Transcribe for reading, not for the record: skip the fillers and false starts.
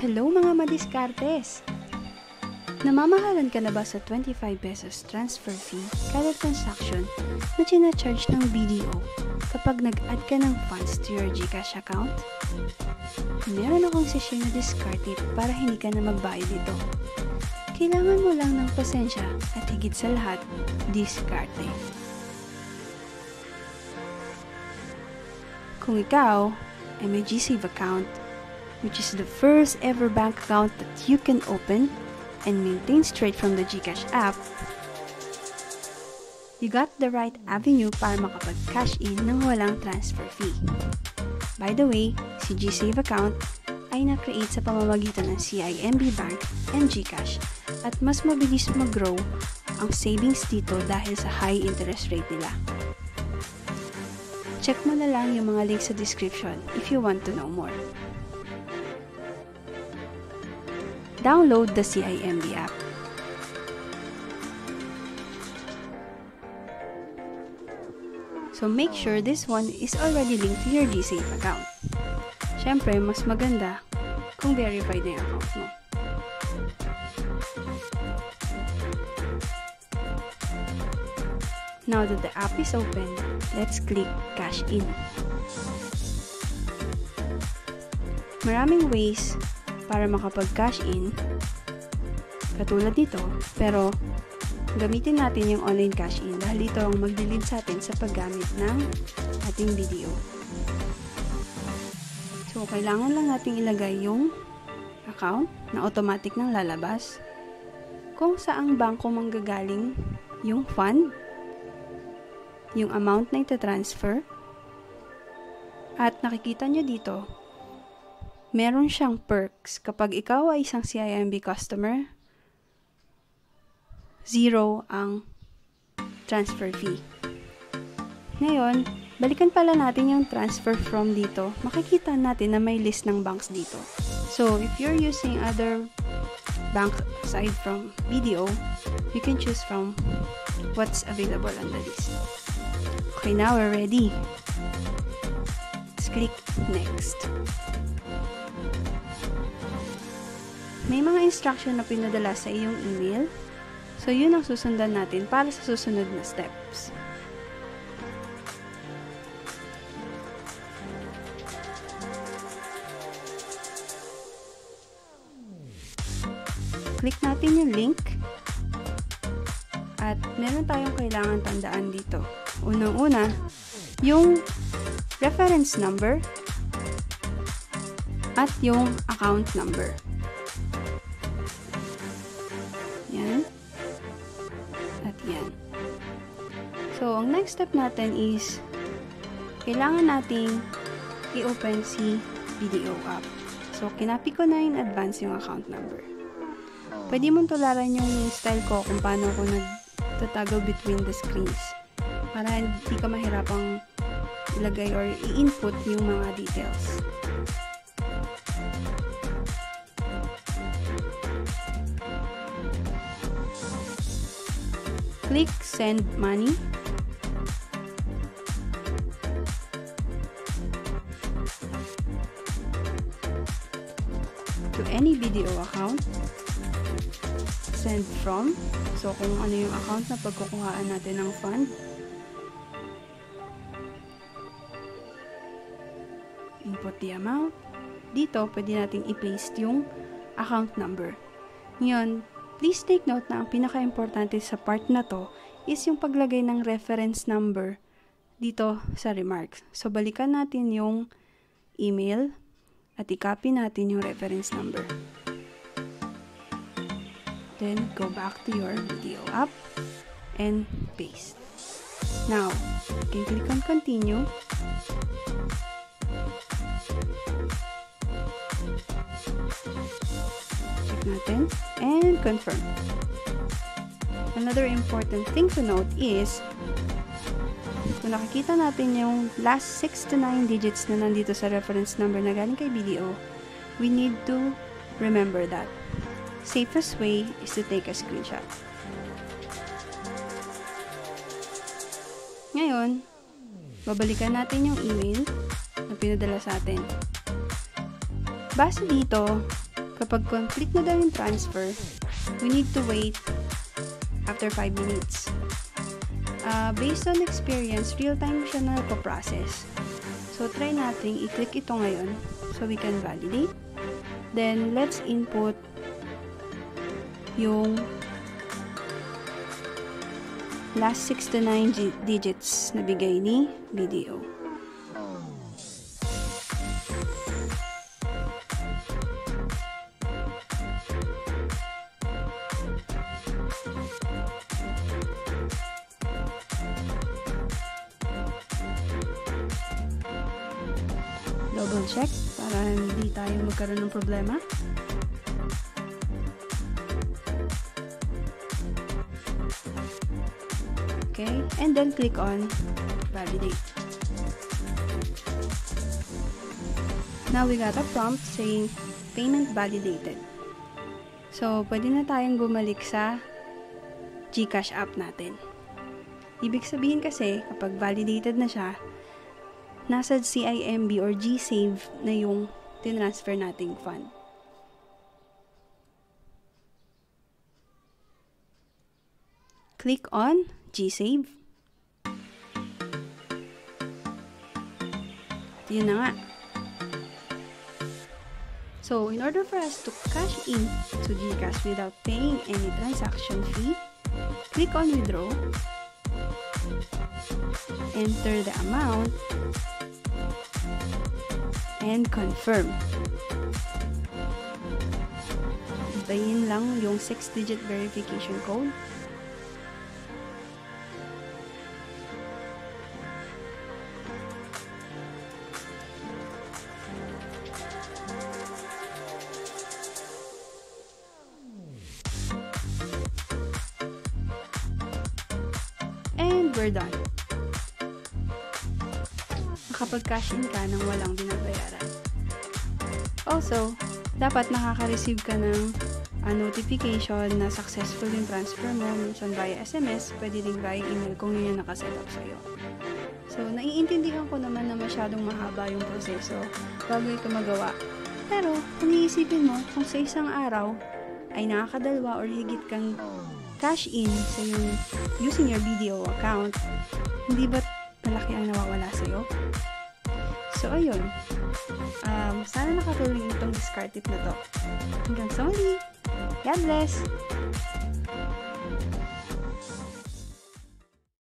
Hello mga madiskartes! Namamahalan ka na ba sa 25 pesos transfer fee kada transaction na charge ng BDO kapag nag-add ka ng funds to your GCash account? Meron akong session na diskarte para hindi ka na magbayad dito. Kailangan mo lang ng pasensya at higit sa lahat, diskarte. Kung ikaw ay may GSave account, which is the first ever bank account that you can open and maintain straight from the GCash app, you got the right avenue para makapag-cash in ng walang transfer fee. By the way, si GSave account ay na-create sa pamamagitan ng CIMB Bank and GCash at mas mabilis mag-grow ang savings dito dahil sa high interest rate nila. Check mo na lang yung mga links sa description if you want to know more. Download the CIMB app. So make sure this one is already linked to your GSave account. Syempre, mas maganda kung verified na yung account mo. Now that the app is open, let's click Cash In. Maraming ways para makapag-cash in, katulad nito, pero gamitin natin yung online cash in dahil ito ang magdilid sa atin sa paggamit ng ating video. So, kailangan lang natin ilagay yung account na automatic nang lalabas, kung saang bangko manggagaling yung fund, yung amount na ita-transfer, at nakikita nyo dito, meron siyang perks kapag ikaw ay isang CIMB customer, 0 ang transfer fee. Ngayon, balikan pala natin yung transfer from dito. Makikita natin na may list ng banks dito. So, if you're using other bank aside from BDO, you can choose from what's available on the list. Okay, now we're ready. Let's click Next. May mga instruction na pinadala sa iyong email. So, yun ang susundan natin para sa susunod na steps. Click natin yung link. At meron tayong kailangan tandaan dito. Unang-una, yung reference number at yung account number. Yan. At yan. So, ang next step natin is kailangan nating i-open si BDO app. So, kinapi ko na in advance yung account number. Pwede mong tularan yung style ko kung paano ko nagtatago between the screens para hindi ka mahirapang ilagay or i-input yung mga details. Click Send Money. To any BDO account. Send from. So, kung ano yung account na pagkukuhaan natin ng fund. Input the amount. Dito, pwede natin i-paste yung account number. Ngayon, please take note na ang pinaka-importante sa part na to is yung paglagay ng reference number dito sa remarks. So, balikan natin yung email at i-copy natin yung reference number. Then, go back to your video app and paste. Now, you can click on continue. Check natin and confirm. Another important thing to note is kung nakikita natin yung last 6 to 9 digits na nandito sa reference number na galing kay BDO, we need to remember that. Safest way is to take a screenshot. Ngayon, babalikan natin yung email na pinadala sa atin. Base dito, kapag complete na daw yung transfer, we need to wait after 5 minutes. Based on experience, real-time siya na nagpo-process. So, try natin i-click ito ngayon so we can validate. Then, let's input yung last 6 to 9 digits na bigay ni video. Double check para hindi tayo magkaroon ng problema. Okay, and then click on validate. Now we got a prompt saying payment validated. So, pwede na tayong bumalik sa GCash app natin. Ibig sabihin kasi, kapag validated na siya, nasa CIMB or GSave na yung tinransfer nating fund. Click on GSave. Yun na nga. So, in order for us to cash in to GCash without paying any transaction fee, click on withdraw, enter the amount, and confirm. Hintayin lang yung 6-digit verification code. And we're done. Makapag-cash in ka nang walang binabayaran. Also, dapat nakaka-receive ka ng notification na successful yung transfer mo, minsan via SMS, pwede din via email kung yun yung nakaset up sa'yo. So, naiintindihan ko naman na masyadong mahaba yung proseso bago ito magawa. Pero, kung iisipin mo, kung sa isang araw ay nakakadalwa or higit kang cash in sa yung using your video account, hindi ba malaki ang nawawala sa'yo? So, ayun. Sana nakatulong itong discard tip na to. Hanggang sa muli. God bless!